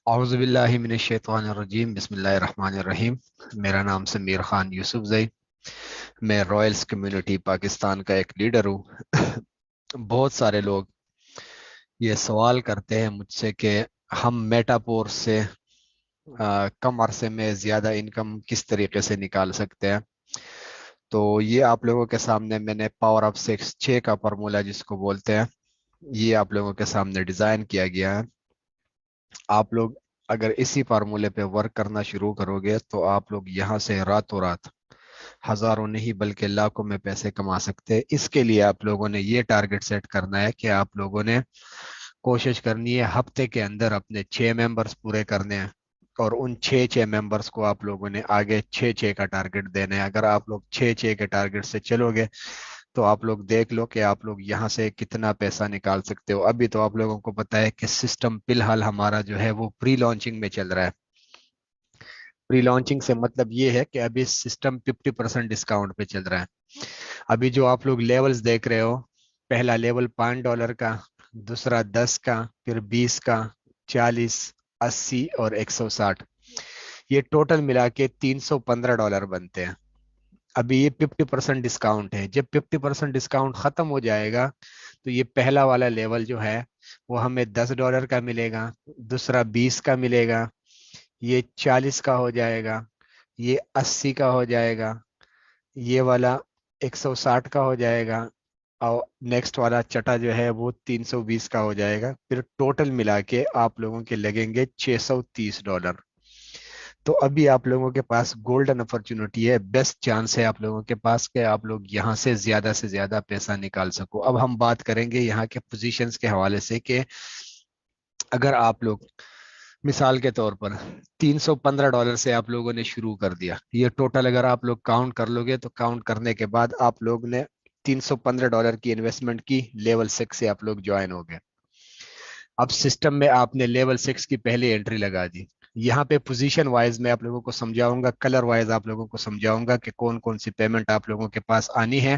اعوذ باللہ من الشیطان الرجیم، بسم اللہ الرحمن الرحیم۔ میرا نام سمیر خان یوسف زئی، میں رائلز کمیونٹی پاکستان کا ایک لیڈر ہوں۔ بہت سارے لوگ یہ سوال کرتے ہیں مجھ سے کہ ہم میٹاپور سے کم عرصے میں زیادہ انکم کس طریقے سے نکال سکتے ہیں۔ تو یہ آپ لوگوں کے سامنے میں نے پاور آف 6 کا فارمولا جس کو بولتے ہیں، یہ آپ لوگوں کے سامنے ڈیزائن کیا گیا ہے۔ آپ لوگ اگر اسی فارمولے پہ ورک کرنا شروع کرو گے تو آپ لوگ یہاں سے راتوں رات ہزاروں نہیں بلکہ لاکھوں میں پیسے کما سکتے ہیں۔ اس کے لیے آپ لوگوں نے یہ ٹارگٹ سیٹ کرنا ہے کہ آپ لوگوں نے کوشش کرنی ہے ہفتے کے اندر اپنے 6 ممبرز پورے کرنے ہیں، اور ان 6 ممبرز کو آپ لوگوں نے آگے 6 کا ٹارگٹ دینا ہے۔ اگر آپ لوگ 6 کے ٹارگٹ سے چلو گے تو آپ لوگ دیکھ لو کہ آپ لوگ یہاں سے کتنا پیسہ نکال سکتے ہو۔ ابھی تو آپ لوگوں کو پتا ہے کہ سسٹم فی الحال ہمارا جو ہے وہ پری لانچنگ میں چل رہا ہے۔ پری لانچنگ سے مطلب یہ ہے کہ ابھی سسٹم 50% ڈسکاؤنٹ پہ چل رہا ہے۔ ابھی جو آپ لوگ لیولز دیکھ رہے ہو، پہلا لیول $5 کا، دوسرا 10 کا، پھر 20 کا، 40، 80 اور 160، یہ ٹوٹل ملا کے $315 بنتے ہیں۔ ابھی یہ 50% ڈسکاؤنٹ ہے۔ جب 50% ڈسکاؤنٹ ختم ہو جائے گا تو یہ پہلا والا لیول جو ہے وہ ہمیں $10 کا ملے گا، دوسرا 20 کا ملے گا، یہ 40 کا ہو جائے گا، یہ 80 کا ہو جائے گا، یہ والا 160 کا ہو جائے گا، اور نیکسٹ والا چٹا جو ہے وہ 320 کا ہو جائے گا۔ پھر ٹوٹل ملا کے آپ لوگوں کے لگیں گے $630۔ تو ابھی آپ لوگوں کے پاس گولڈن اپرچونٹی ہے، بیسٹ چانس ہے آپ لوگوں کے پاس کہ آپ لوگ یہاں سے زیادہ پیسہ نکال سکو۔ اب ہم بات کریں گے یہاں کے پوزیشنز کے حوالے سے کہ اگر آپ لوگ مثال کے طور پر $315 سے آپ لوگوں نے شروع کر دیا، یہ ٹوٹل اگر آپ لوگ کاؤنٹ کر لو گے تو کاؤنٹ کرنے کے بعد آپ لوگ نے $315 کی انویسٹمنٹ کی، لیول 6 سے آپ لوگ جوائن ہو گئے۔ اب سسٹم میں آپ نے لیول 6 کی پہلی انٹری لگا دی۔ یہاں پہ پوزیشن وائز میں آپ لوگوں کو سمجھاؤں گا، کلر وائز آپ لوگوں کو سمجھاؤں گا کہ کون کون سی پیمنٹ آپ لوگوں کے پاس آنی ہے،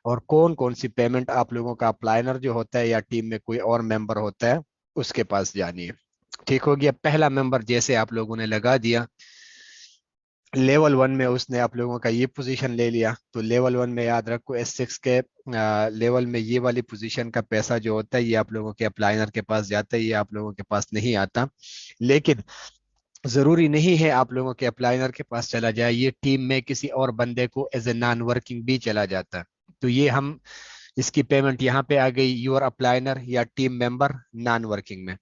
اور کون کون سی پیمنٹ آپ لوگوں کا اپلائنر جو ہوتا ہے یا ٹیم میں کوئی اور ممبر ہوتا ہے اس کے پاس جانی ہے۔ ٹھیک ہو گیا؟ پہلا ممبر جیسے آپ لوگوں نے لگا دیا لیول 1 میں، اس نے آپ لوگوں کا یہ پوزیشن لے لیا، تو لیول 1 میں یاد رکھو S6 کے لیول میں یہ والی پوزیشن کا پیسہ جو ہوتا ہے یہ آپ لوگوں کے اپلائنر کے پاس جاتا ہے، یہ آپ لوگوں کے پاس نہیں آتا۔ لیکن ضروری نہیں ہے آپ لوگوں کے اپلائنر کے پاس چلا جائے، یہ ٹیم میں کسی اور بندے کو ایز اے نان ورکنگ بھی چلا جاتا ہے۔ تو یہ ہم اس کی پیمنٹ یہاں پہ آ گئی، یور اپلائنر یا ٹیم ممبر نان ورکنگ میں۔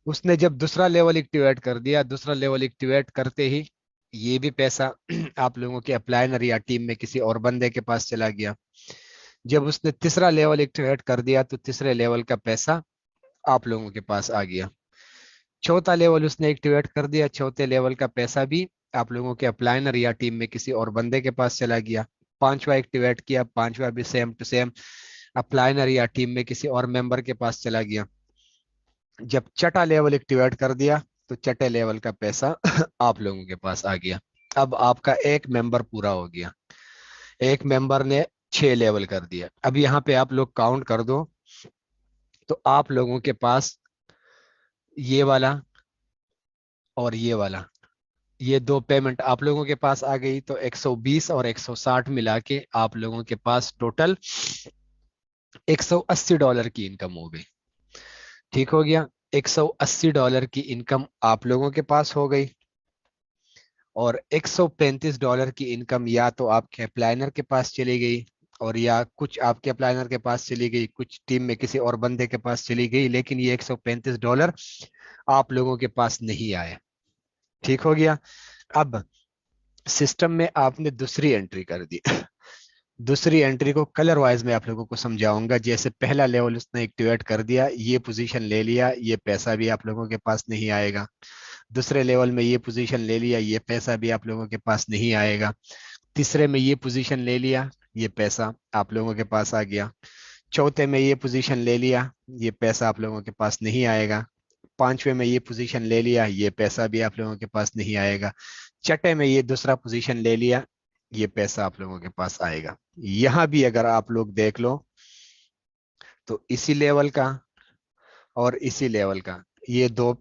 اس نے جب دوسرا لیول ایکٹیویٹ کر دیا، دوسرا لیول ایکٹیویٹ کرتے ہی یہ بھی پیسہ آپ لوگوں کے اپلائنر یا ٹیم میں کسی اور بندے کے پاس چلا گیا۔ جب اس نے تیسرا لیول ایکٹیویٹ کر دیا تو تیسرے لیول کا پیسہ آپ لوگوں کے پاس آ گیا۔ چوتھا لیول اس نے ایکٹیویٹ کر دیا، چوتھے لیول کا پیسہ بھی آپ لوگوں کے اپلائنر یا ٹیم میں کسی اور بندے کے پاس چلا گیا۔ پانچواں ایکٹیویٹ کیا، پانچواں بھی سیم ٹو سیم اپلائنر یا ٹیم میں کسی اور ممبر کے پاس چلا گیا۔ جب چٹا لیول ایکٹیویٹ کر دیا تو چٹے لیول کا پیسہ آپ لوگوں کے پاس آ گیا۔ اب آپ کا ایک ممبر پورا ہو گیا، ایک ممبر نے 6 لیول کر دیا۔ اب یہاں پہ آپ لوگ کاؤنٹ کر دو تو آپ لوگوں کے پاس یہ والا اور یہ والا، یہ دو پیمنٹ آپ لوگوں کے پاس آ گئی، تو 120 اور 160 ملا کے آپ لوگوں کے پاس ٹوٹل $180 کی انکم ہو گئی۔ ٹھیک ہو گیا؟ $180 کی انکم آپ لوگوں کے پاس ہو گئی، اور $135 کی انکم یا تو آپ کے اپلائنر کے پاس چلی گئی، اور یا کچھ آپ کے اپلائنر کے پاس چلی گئی، کچھ ٹیم میں کسی اور بندے کے پاس چلی گئی، لیکن یہ $135 آپ لوگوں کے پاس نہیں آئے۔ ٹھیک ہو گیا؟ اب سسٹم میں آپ نے دوسری انٹری کر دی۔ دوسری انٹری کو کلر وائز میں آپ لوگوں کو سمجھاؤں گا۔ جیسے پہلا لیول اس نے ایکٹیویٹ کر دیا، یہ پوزیشن لے لیا، یہ پیسہ بھی آپ لوگوں کے پاس نہیں آئے گا۔ دوسرے لیول میں یہ پوزیشن لے لیا، یہ پیسہ بھی آپ لوگوں کے پاس نہیں آئے گا۔ تیسرے میں یہ پوزیشن لے لیا، یہ پیسہ آپ لوگوں کے پاس آ گیا۔ چوتھے میں یہ پوزیشن لے لیا، یہ پیسہ آپ لوگوں کے پاس نہیں آئے گا۔ پانچویں میں یہ پوزیشن لے لیا، یہ پیسہ بھی آپ لوگوں کے پاس نہیں آئے گا۔ چٹے میں یہ دوسرا پوزیشن لے لیا، یہ پیسہ آپ لوگوں کے پاس آئے گا۔ یہاں بھی اگر آپ لوگ دیکھ لو تو اسی لیول کا اور اسی لیول کا، یہ دو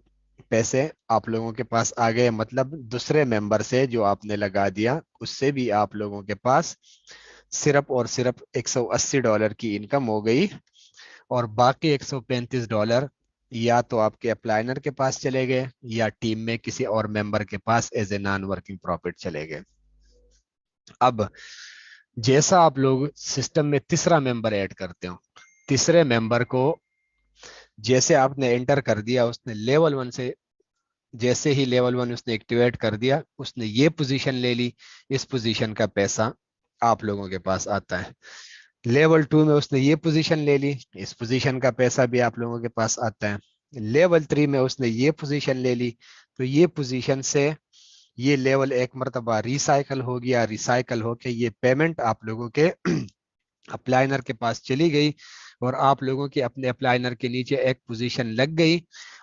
पैसे आप लोगों के पास आ गए, मतलब दूसरे मेंबर से जो आपने लगा दिया उससे भी आप लोगों के पास सिर्फ और सिर्फ $180 की इनकम हो गई, और बाकी $135 या तो आपके अप्लाइनर के पास चले गए या टीम में किसी और मेंबर के पास as a non working profit चले गए। अब जैसा आप लोग सिस्टम में तीसरा मेंबर ऐड करते हो, तीसरे मेंबर को जैसे आपने एंटर कर दिया, उसने लेवल 1 से, जैसे ही लेवल 1 उसने एक्टिवेट कर दिया, उसने ये पोजीशन ले ली, इस पोजीशन का पैसा आप लोगों के पास आता है। लेवल 2 में उसने ये पोजीशन ले ली, इस पोजीशन का पैसा भी आप लोगों के पास आता है। लेवल 3 में उसने ये पोजीशन ले ली, तो ये पोजीशन से ये लेवल एक मरतबा रिसाइकल हो गया, रिसाइकल होके ये पेमेंट आप लोगों के अप्लाइनर के पास चली गई, और आप लोगों के अपने अप्लाइनर के नीचे एक पोजीशन लग गई,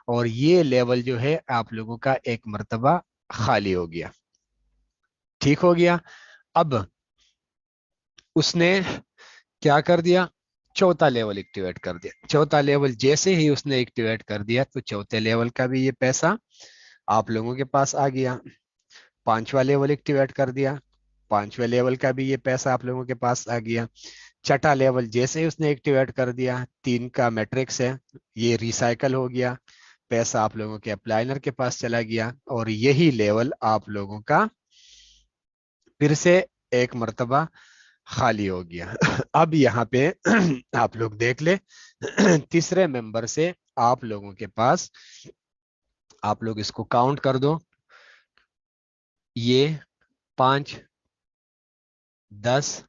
और ये लेवल जो है आप लोगों का एक मरतबा खाली हो गया। ठीक हो गया। अब उसने क्या कर दिया, चौथा लेवल एक्टिवेट कर दिया। चौथा लेवल जैसे ही उसने एक्टिवेट कर दिया, तो चौथे लेवल का भी ये पैसा आप लोगों के पास आ गया। पांचवा लेवल एक्टिवेट कर दिया, पांचवे लेवल का भी ये पैसा आप लोगों के पास आ गया। छठा लेवल जैसे ही उसने एक्टिवेट कर दिया, 3 का मैट्रिक्स है, ये रिसाइकल हो गया, पैसा आप लोगों के अप्लाइनर के पास चला गया, और यही लेवल आप लोगों का फिर से एक मर्तबा खाली हो गया। अब यहाँ पे आप लोग देख ले, तीसरे मेंबर से आप लोगों के पास, आप लोग इसको काउंट कर दो, ये 5, 10,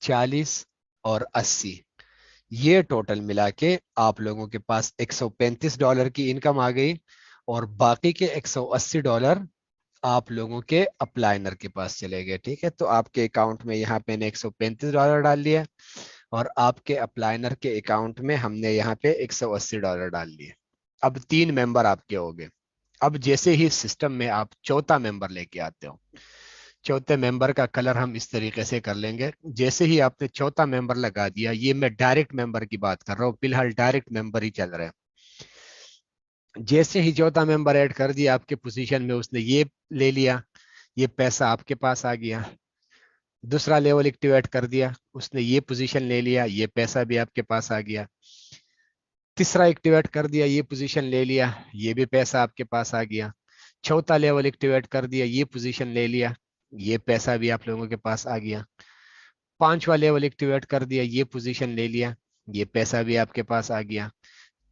40 और 80, ये टोटल मिला के आप लोगों के पास $135 की इनकम आ गई, और बाकी के $180 आप लोगों के अप्लाइनर के पास चले गए। ठीक है, तो आपके अकाउंट में यहाँ पे $135 डाल लिया, और आपके अप्लाइनर के अकाउंट में हमने यहाँ पे $180 डाल लिए। अब 3 मेंबर आपके हो गए। अब जैसे ही सिस्टम में आप चौथा मेंबर लेके आते हो, चौथे मेंबर का कलर हम इस तरीके से कर लेंगे। जैसे ही आपने चौथा मेंबर लगा दिया, ये मैं डायरेक्ट मेंबर की बात कर रहा हूँ, फिलहाल डायरेक्ट मेंबर ही चल रहे हैं। जैसे ही चौथा मेंबर ऐड कर दिया आपके पोजीशन में, उसने ये ले लिया, ये पैसा आपके पास आ गया। दूसरा लेवल एक्टिवेट कर दिया, उसने ये पोजीशन ले लिया, ये पैसा भी आपके पास आ गया। तीसरा एक्टिवेट कर दिया, ये पोजीशन ले लिया, ये भी पैसा आपके पास आ गया। चौथा लेवल एक्टिवेट कर दिया, ये पोजीशन ले लिया, ये पैसा भी आप लोगों के पास आ गया। पांचवा लेवल एक्टिवेट कर दिया, ये पोजीशन ले लिया, ये पैसा भी आपके पास आ गया।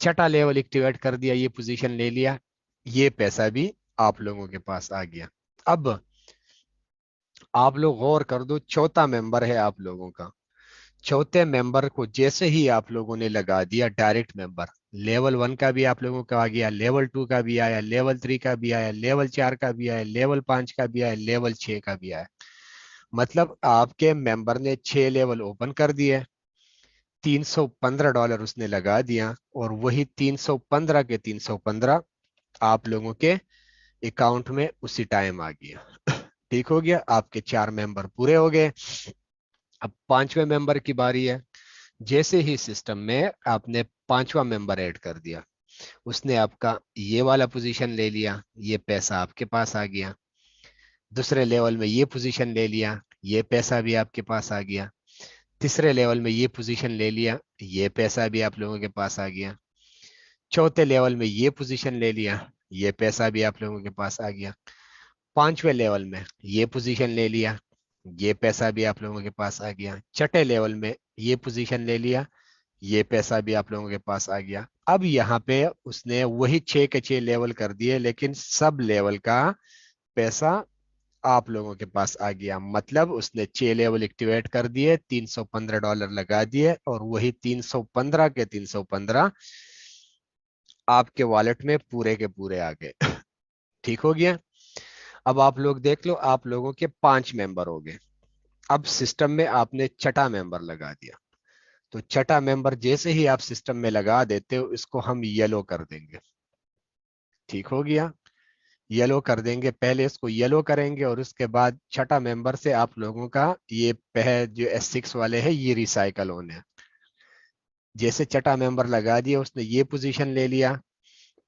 छठा लेवल एक्टिवेट कर दिया, ये पोजीशन ले लिया, ये पैसा भी आप लोगों के पास आ गया। अब आप लोग गौर कर दो, चौथा मेंबर है आप लोगों का, चौथे मेंबर को जैसे ही आप लोगों ने लगा दिया डायरेक्ट मेंबर, लेवल 1 का भी आप लोगों का आ गया, लेवल 2 का भी आया, लेवल 3 का भी आया, लेवल 4 का भी आया, लेवल 5 का भी आया, लेवल 6 का भी आया। मतलब आपके मेंबर ने 6 लेवल ओपन कर दिए, $315 उसने लगा दिया, और वही 315 के 315 आप लोगों के अकाउंट में उसी टाइम आ गया। ठीक हो गया, आपके 4 मेंबर पूरे हो गए। अब पांचवें मेंबर की बारी है। जैसे ही सिस्टम में आपने पांचवा मेंबर ऐड कर दिया, उसने आपका ये वाला पोजीशन ले लिया, ये पैसा आपके पास आ गया। दूसरे लेवल में ये पोजीशन ले लिया, ये पैसा भी आपके पास आ गया। तीसरे लेवल में ये पोजीशन ले लिया, ये पैसा भी आप लोगों के पास आ गया। चौथे लेवल में ये पोजीशन ले लिया, ये पैसा भी आप लोगों के पास आ गया। पांचवें लेवल में ये पोजीशन ले लिया, ये पैसा भी आप लोगों के पास आ गया। छठे लेवल में ये पोजीशन ले लिया, ये पैसा भी आप लोगों के पास आ गया। अब यहाँ पे उसने वही 6 के 6 लेवल कर दिए, लेकिन सब लेवल का पैसा आप लोगों के पास आ गया। मतलब उसने 6 लेवल एक्टिवेट कर दिए, $315 लगा दिए, और वही 315 के 315 आपके वॉलेट में पूरे के पूरे आ गए। ठीक हो गया। अब आप लोग देख लो, आप लोगों के 5 मेंबर हो गए। अब सिस्टम में आपने छठा मेंबर लगा दिया, तो छठा मेंबर जैसे ही आप सिस्टम में लगा देते हो, इसको हम येलो कर देंगे। ठीक हो गया, येलो कर देंगे, पहले इसको येलो करेंगे, और उसके बाद छठा मेंबर से आप लोगों का ये जो S6 वाले हैं ये रिसाइकल होने हैं। जैसे छठा मेंबर लगा दिया, उसने ये पोजीशन ले लिया,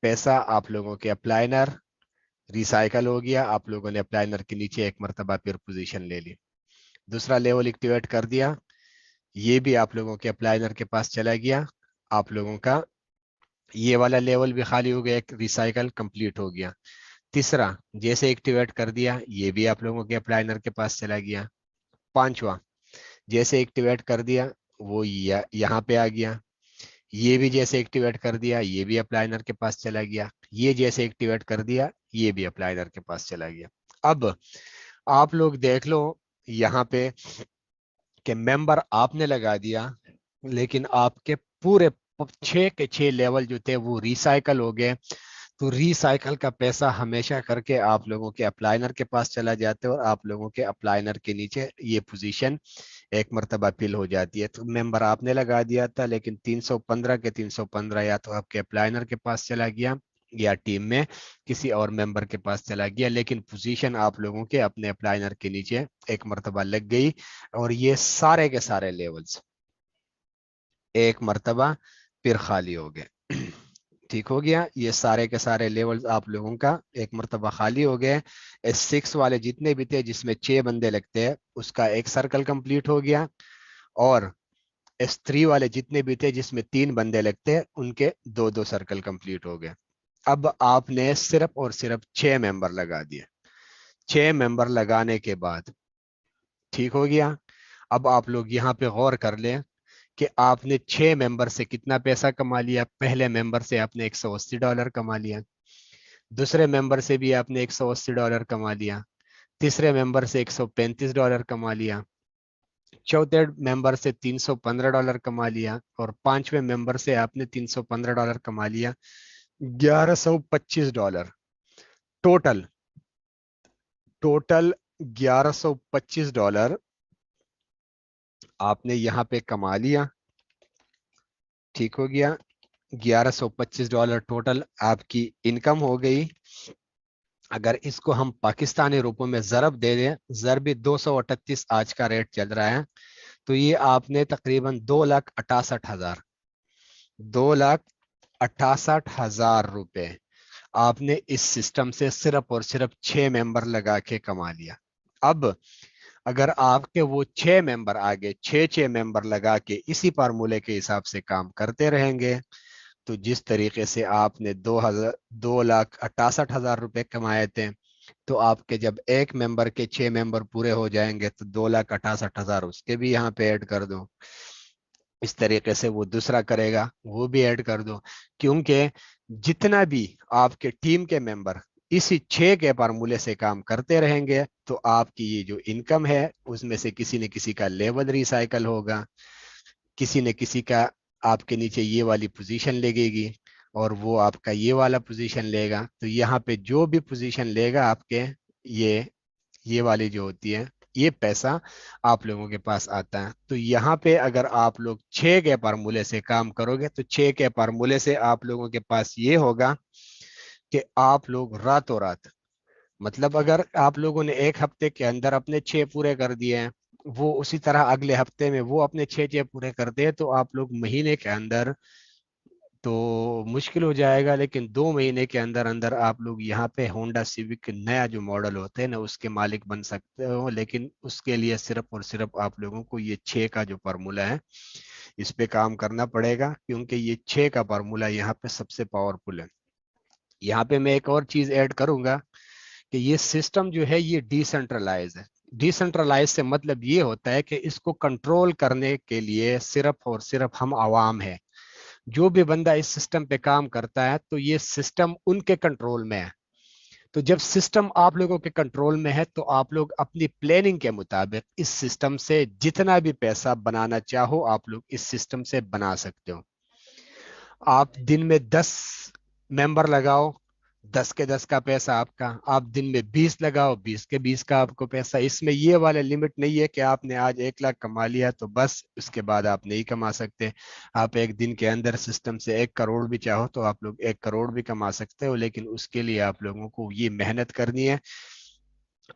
पैसा आप लोगों के अप्लाइनर रिसाइकल हो गया, आप लोगों ने अप्लाइनर के नीचे एक मरतबा फिर पोजीशन ले ली, दूसरा लेवल एक्टिवेट कर दिया, ये भी आप लोगों के अप्लाइनर के पास चला गया, आप लोगों का ये वाला लेवल भी खाली हो गया, एक रिसाइकल कंप्लीट हो गया। तीसरा जैसे एक्टिवेट कर दिया, ये भी आप लोगों के अप्लाइनर के पास चला गया। पांचवा जैसे एक्टिवेट कर दिया, वो यहाँ पे आ गया, ये भी जैसे एक्टिवेट कर दिया, ये भी अप्लाइनर के पास चला गया, ये जैसे एक्टिवेट कर दिया, ये भी अप्लाइनर के पास चला गया। अब आप लोग देख लो यहाँ पे कि मेंबर आपने लगा दिया, लेकिन आपके पूरे 6 के 6 लेवल जो थे वो रिसाइकल हो गए। तो रिसाइकल का पैसा हमेशा करके आप लोगों के अप्लाइनर के पास चला जाता है और आप लोगों के अप्लाइनर के नीचे ये पोजीशन एक मरतबा फिल हो जाती है। तो मेंबर आपने लगा दिया था, लेकिन 315 के 315 या तो आपके अप्लाइनर के पास चला गया या टीम में किसी और मेंबर के पास चला गया, लेकिन पोजीशन आप लोगों के अपने अप्लाइनर के नीचे एक मरतबा लग गई और ये सारे के सारे लेवल्स एक मरतबा फिर खाली हो गए। ठीक हो गया, ये सारे के सारे लेवल्स आप लोगों का एक मरतबा खाली हो गए। S6 वाले जितने भी थे जिसमें 6 बंदे लगते हैं उसका एक सर्कल कंप्लीट हो गया, और S3 वाले जितने भी थे जिसमें 3 बंदे लगते हैं उनके 2 2 सर्कल कंप्लीट हो गए। अब आपने सिर्फ और सिर्फ 6 मेंबर लगा दिए। 6 मेंबर लगाने के बाद ठीक हो गया। अब आप लोग यहाँ पे गौर कर लें कि आपने 6 मेंबर से कितना पैसा कमा लिया। पहले मेंबर से आपने $180 कमा लिया, दूसरे मेंबर से भी आपने $180 कमा लिया, तीसरे मेंबर से $135 कमा लिया, चौथे मेंबर से $315 कमा लिया, और पांचवें मेंबर से आपने $315 कमा लिया। $1125 टोटल। टोटल $1125 आपने यहाँ पे कमा लिया। ठीक हो गया, $1125 टोटल आपकी इनकम हो गई। अगर इसको हम पाकिस्तानी रुपयों में ज़रब दे दें, ज़रबी 238 आज का रेट चल रहा है, तो ये आपने तकरीबन 2,68,000 2,68,000 रुपए आपने इस सिस्टम से सिर्फ और सिर्फ 6 मेंबर लगा के कमा लिया। अब अगर आपके वो 6 मेंबर आगे 6 6 मेंबर लगा के इसी फार्मूले के हिसाब से काम करते रहेंगे, तो जिस तरीके से आपने 2,68,000 रुपए कमाए थे, तो आपके जब एक मेंबर के 6 मेंबर पूरे हो जाएंगे तो 2,68,000 उसके भी यहाँ पे ऐड कर दो। इस तरीके से वो दूसरा करेगा, वो भी ऐड कर दो, क्योंकि जितना भी आपके टीम के मेंबर इसी 6 के फार्मूले से काम करते रहेंगे, तो आपकी ये जो इनकम है उसमें से किसी न किसी का लेवल रिसाइकल होगा, किसी न किसी का आपके नीचे ये वाली पोजीशन लगेगी और वो आपका ये वाला पोजीशन लेगा। तो यहाँ पे जो भी पोजीशन लेगा आपके, ये वाली जो होती है, ये पैसा आप लोगों के पास आता है। तो यहाँ पे अगर आप लोग 6 के फार्मूले से काम करोगे, तो 6 के फार्मूले से आप लोगों के पास ये होगा कि आप लोग रातों रात, मतलब अगर आप लोगों ने एक हफ्ते के अंदर अपने 6 पूरे कर दिए हैं, वो उसी तरह अगले हफ्ते में वो अपने 6 6 पूरे करते हैं, तो आप लोग महीने के अंदर, तो मुश्किल हो जाएगा, लेकिन 2 महीने के अंदर अंदर आप लोग यहाँ पे होंडा सिविक नया जो मॉडल होते हैं ना उसके मालिक बन सकते हो। लेकिन उसके लिए सिर्फ और सिर्फ आप लोगों को ये 6 का जो फार्मूला है इस पे काम करना पड़ेगा, क्योंकि ये 6 का फार्मूला यहाँ पे सबसे पावरफुल है। यहाँ पे मैं एक और चीज ऐड करूंगा कि ये सिस्टम जो है ये डिसेंट्रलाइज है। डिसेंट्रलाइज से मतलब ये होता है कि इसको कंट्रोल करने के लिए सिर्फ और सिर्फ हम आवाम है। जो भी बंदा इस सिस्टम पे काम करता है तो ये सिस्टम उनके कंट्रोल में है। तो जब सिस्टम आप लोगों के कंट्रोल में है तो आप लोग अपनी प्लानिंग के मुताबिक इस सिस्टम से जितना भी पैसा बनाना चाहो आप लोग इस सिस्टम से बना सकते हो। आप दिन में 10 मेंबर लगाओ, 10 के 10 का पैसा आपका। आप दिन में 20 लगाओ, 20 के 20 का आपको पैसा। इसमें ये वाला लिमिट नहीं है कि आपने आज 1 लाख कमा लिया तो बस उसके बाद आप नहीं कमा सकते। आप एक दिन के अंदर सिस्टम से 1 करोड़ भी चाहो तो आप लोग 1 करोड़ भी कमा सकते हो, लेकिन उसके लिए आप लोगों को ये मेहनत करनी है।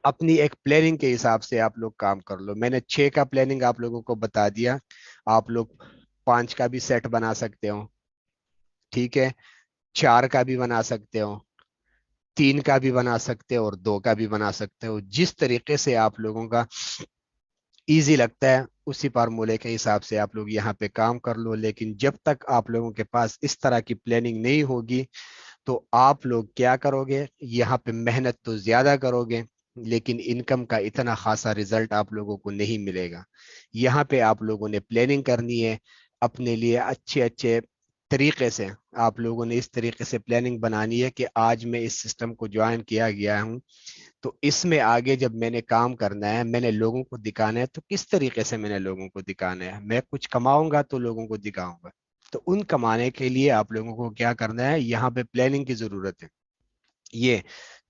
अपनी एक प्लानिंग के हिसाब से आप लोग काम कर लो। मैंने 6 का प्लानिंग आप लोगों को बता दिया, आप लोग 5 का भी सेट बना सकते हो। ठीक है, 4 का भी बना सकते हो, 3 का भी बना सकते हो और 2 का भी बना सकते हो। जिस तरीके से आप लोगों का इजी लगता है उसी फार्मूले के हिसाब से आप लोग यहाँ पे काम कर लो। लेकिन जब तक आप लोगों के पास इस तरह की प्लानिंग नहीं होगी तो आप लोग क्या करोगे, यहाँ पे मेहनत तो ज्यादा करोगे लेकिन इनकम का इतना खासा रिजल्ट आप लोगों को नहीं मिलेगा। यहाँ पे आप लोगों ने प्लानिंग करनी है अपने लिए अच्छे अच्छे तरीके से। आप लोगों ने इस तरीके से प्लानिंग बनानी है कि आज मैं इस सिस्टम को ज्वाइन किया गया हूँ, तो इसमें आगे जब मैंने काम करना है, मैंने लोगों को दिखाना है, तो किस तरीके से मैंने लोगों को दिखाना है। मैं कुछ कमाऊंगा तो लोगों को दिखाऊंगा, तो उन कमाने के लिए आप लोगों को क्या करना है, यहाँ पे प्लानिंग की जरूरत है। ये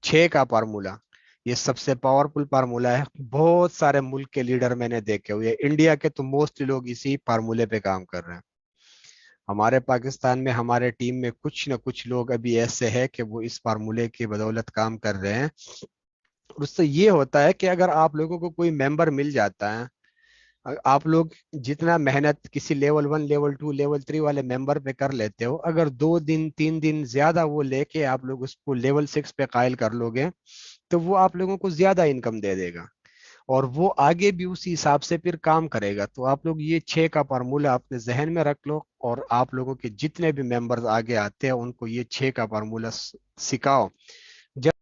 6 का फार्मूला, ये सबसे पावरफुल फार्मूला है। बहुत सारे मुल्क के लीडर मैंने देखे हुए, इंडिया के तो मोस्टली लोग इसी फार्मूले पे काम कर रहे हैं। हमारे पाकिस्तान में हमारे टीम में कुछ न कुछ लोग अभी ऐसे हैं कि वो इस फार्मूले की बदौलत काम कर रहे हैं। उससे ये होता है कि अगर आप लोगों को कोई मेंबर मिल जाता है, आप लोग जितना मेहनत किसी लेवल 1 लेवल 2 लेवल 3 वाले मेंबर पे कर लेते हो, अगर 2 दिन 3 दिन ज्यादा वो लेके आप लोग उसको लेवल 6 पे कायल कर लोगे तो वो आप लोगों को ज्यादा इनकम दे देगा और वो आगे भी उसी हिसाब से फिर काम करेगा। तो आप लोग ये 6 का फार्मूला अपने जहन में रख लो और आप लोगों के जितने भी मेंबर्स आगे आते हैं उनको ये 6 का फार्मूला सिखाओ। जब